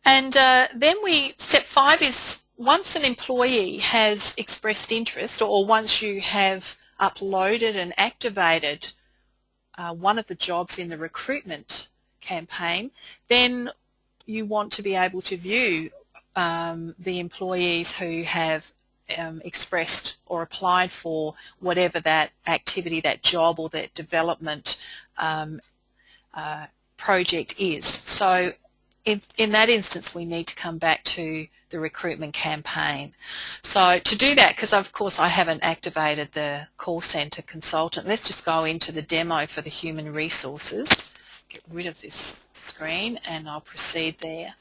A: then step 5 is once an employee has expressed interest or once you have uploaded and activated one of the jobs in the recruitment campaign, then you want to be able to view the employees who have expressed or applied for whatever that activity, that job or that development project is. So in that instance we need to come back to the recruitment campaign. So to do that, because of course I haven't activated the call centre consultant, let's just go into the demo for the human resources, get rid of this screen and I'll proceed there.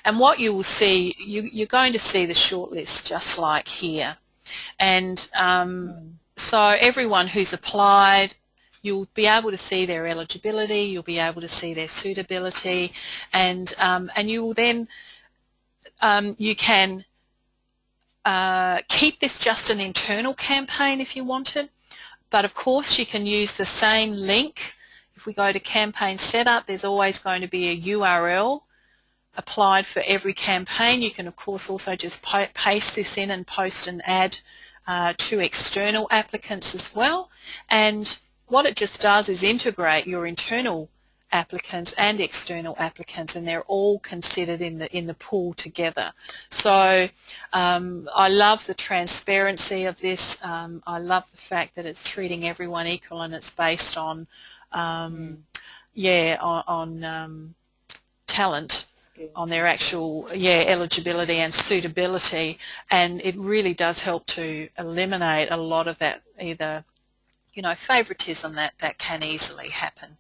A: And what you will see, you're going to see the shortlist just like here. And so everyone who's applied, you'll be able to see their eligibility, you'll be able to see their suitability, and you will then, you can keep this just an internal campaign if you wanted, but of course you can use the same link. If we go to campaign setup, there's always going to be a URL applied for every campaign. You can of course also just paste this in and post an ad to external applicants as well, and what it just does is integrate your internal applicants and external applicants, and they're all considered in the pool together. So I love the transparency of this. I love the fact that it's treating everyone equal and it's based on talent, on their actual eligibility and suitability, and it really does help to eliminate a lot of that either favoritism that can easily happen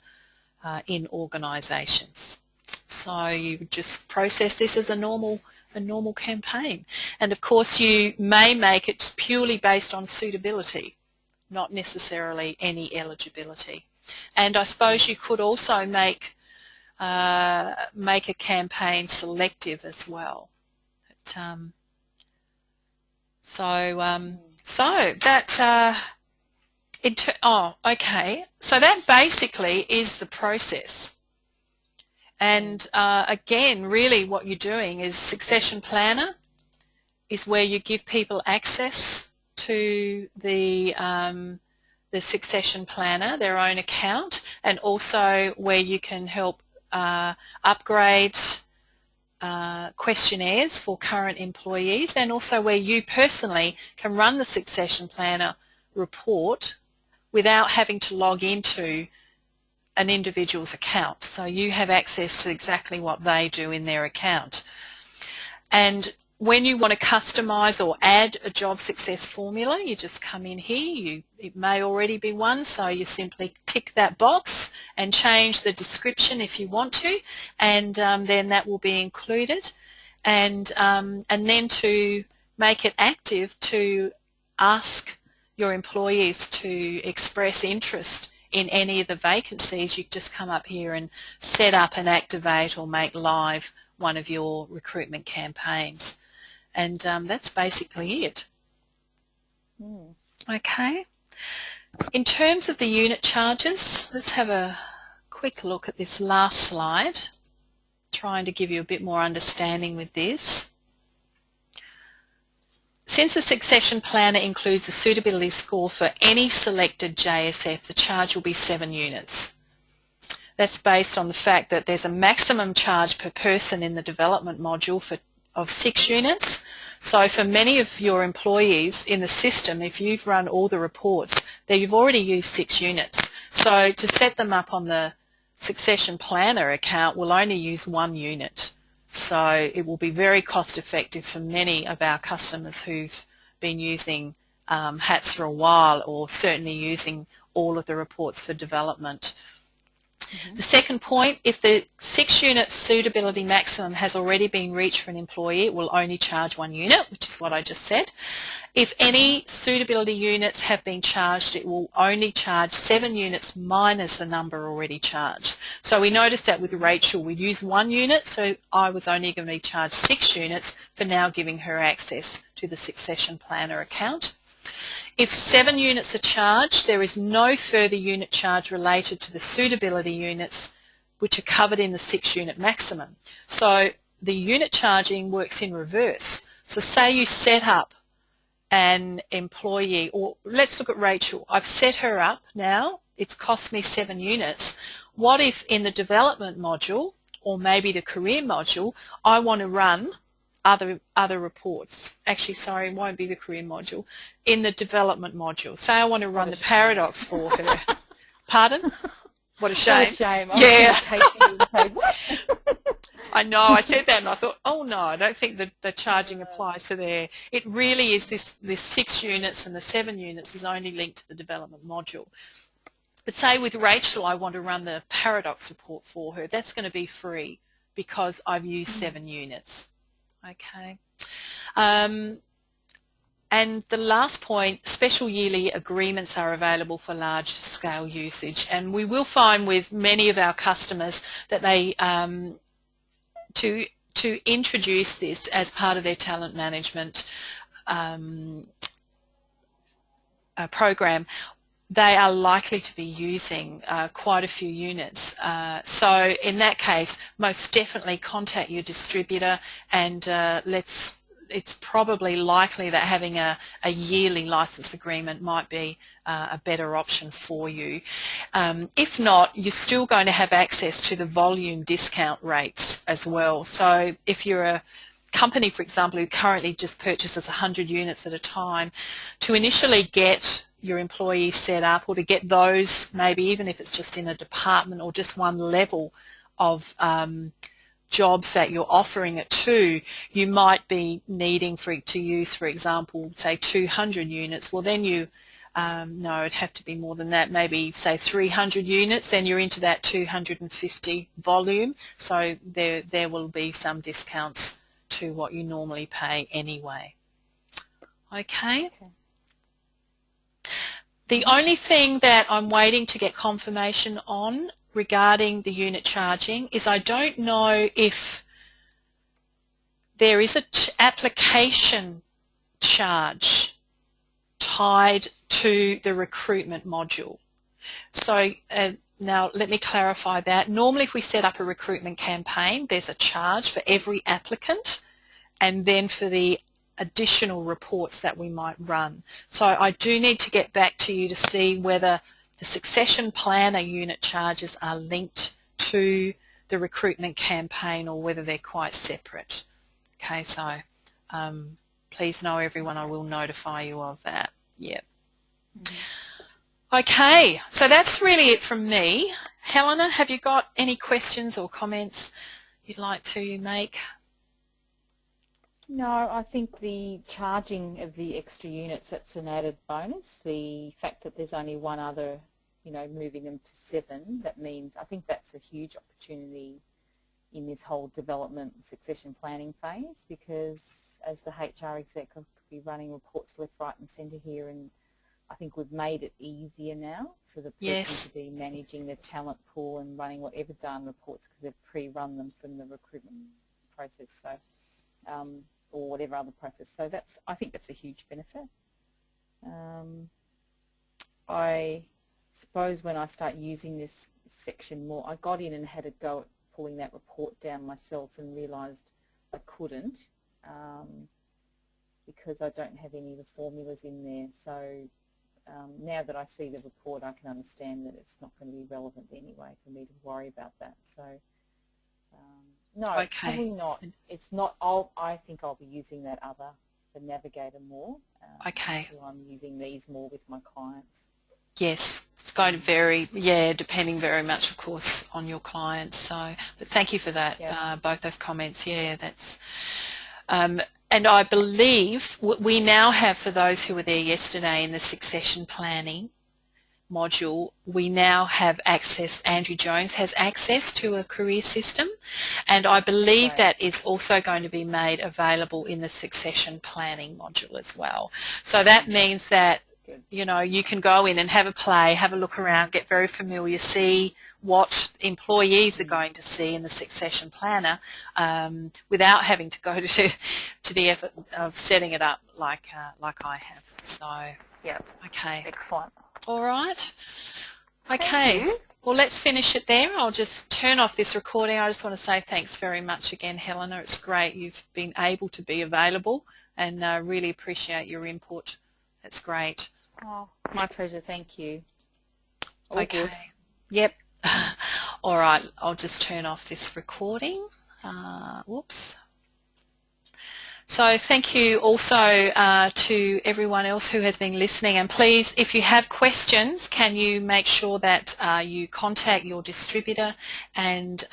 A: in organisations. So you just process this as a normal campaign, and of course you may make it purely based on suitability, not necessarily any eligibility. And I suppose you could also make a campaign selective as well. But, so that. Okay. So that basically is the process. And again, really what you're doing is Succession Planner is where you give people access to the Succession Planner, their own account, and also where you can help upgrade questionnaires for current employees, and also where you personally can run the Succession Planner report without having to log into an individual's account. So you have access to exactly what they do in their account. And when you want to customise or add a job success formula, you just come in here. It may already be one, so you simply tick that box and change the description if you want to, and then that will be included. And then to make it active, to ask your employees to express interest in any of the vacancies, you just come up here and set up and activate or make live one of your recruitment campaigns. And that's basically it. Okay. In terms of the unit charges, let's have a quick look at this last slide, trying to give you a bit more understanding with this. Since the succession planner includes a suitability score for any selected JSF, the charge will be 7 units. That's based on the fact that there's a maximum charge per person in the development module of 6 units. So for many of your employees in the system, if you've run all the reports, then you've already used 6 units. So to set them up on the succession planner account, we'll only use 1 unit. So it will be very cost effective for many of our customers who've been using HATS for a while, or certainly using all of the reports for development. The second point, if the 6-unit suitability maximum has already been reached for an employee, it will only charge 1 unit, which is what I just said. If any suitability units have been charged, it will only charge 7 units minus the number already charged. So we noticed that with Rachel, we'd use 1 unit, so I was only going to be charged 6 units for now giving her access to the Succession Planner account. If 7 units are charged, there is no further unit charge related to the suitability units which are covered in the 6-unit maximum. So the unit charging works in reverse. So say you set up an employee, or let's look at Rachel. I've set her up now. It's cost me 7 units. What if in the development module, or maybe the career module, I want to run other reports? Actually, sorry, it won't be the career module. In the development module, say I want to run the paradox for her. Pardon? What a shame.
B: What a shame.
A: Yeah.
B: What?
A: I know, I said that and I thought, oh no, I don't think the charging applies to there. It really is this 6 units, and the 7 units is only linked to the development module. But say with Rachel, I want to run the paradox report for her. That's going to be free because I've used 7 units. Okay. And the last point, special yearly agreements are available for large-scale usage, and we will find with many of our customers that they to introduce this as part of their talent management program, they are likely to be using quite a few units. So in that case, most definitely contact your distributor, and it's probably likely that having a yearly license agreement might be a better option for you. If not, you're still going to have access to the volume discount rates as well. So if you're a company, for example, who currently just purchases 100 units at a time, to initially get your employees set up, or to get those, maybe even if it's just in a department or just one level of jobs that you're offering it to, you might be needing to use, for example, say 200 units. Well, then you, no, it'd have to be more than that, maybe say 300 units, then you're into that 250 volume. So there will be some discounts to what you normally pay anyway. Okay. The only thing that I'm waiting to get confirmation on regarding the unit charging is I don't know if there is an application charge tied to the recruitment module. So now let me clarify that. Normally if we set up a recruitment campaign, there's a charge for every applicant and then for the additional reports that we might run. So I do need to get back to you to see whether the Succession Planner unit charges are linked to the recruitment campaign or whether they're quite separate. Okay, so please know everyone, I will notify you of that. Yep. Okay, so that's really it from me. Helena, have you got any questions or comments you'd like to make?
B: No, I think the charging of the extra units, that's an added bonus. The fact that there's only one other, moving them to 7, that means I think that's a huge opportunity in this whole development succession planning phase, because as the HR exec, I could be running reports left, right and centre here, and I think we've made it easier now for the person to be managing the talent pool and running whatever done reports because they've pre-run them from the recruitment process, so or whatever other process. So I think that's a huge benefit. I suppose when I start using this section more, I got in and had a go at pulling that report down myself and realised I couldn't because I don't have any of the formulas in there. So now that I see the report, I can understand that it's not going to be relevant anyway for me to worry about that. So no, probably not. It's not. I think I'll be using that the Navigator more. So I'm using these more with my clients.
A: Yes, it's going to vary, depending very much, of course, on your clients. So, but thank you for that, both those comments. Yeah, that's. And I believe we now have, for those who were there yesterday in the succession planning module, we now have access, Andrew Jones has access to a career system, and I believe that is also going to be made available in the succession planning module as well. So that means that you can go in and have a play, have a look around, get very familiar, see what employees are going to see in the succession planner without having to go to the effort of setting it up like I have. So, okay.
B: Excellent.
A: All right. Okay. Well, let's finish it there. I'll just turn off this recording. I just want to say thanks very much again, Helena. It's great you've been able to be available, and really appreciate your input. That's great.
B: Oh, my pleasure. Thank you.
A: All good. Yep. All right. I'll just turn off this recording. Whoops. So thank you also to everyone else who has been listening, and please, if you have questions, can you make sure that you contact your distributor, and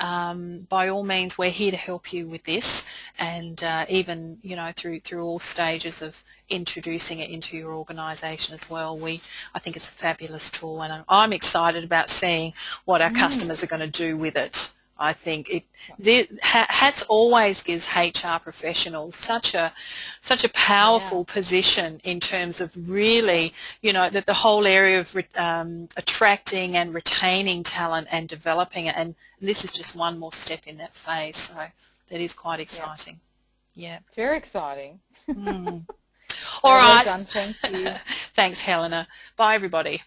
A: by all means we're here to help you with this, and even through all stages of introducing it into your organisation as well. I think it's a fabulous tool, and I'm excited about seeing what our customers are going to do with it. I think HATS always gives HR professionals such a powerful position in terms of really, that the whole area of attracting and retaining talent and developing it, and this is just one more step in that phase. So that is quite exciting. Yeah.
B: It's very exciting.
A: All right.
B: Well done. Thank you.
A: Thanks, Helena. Bye, everybody.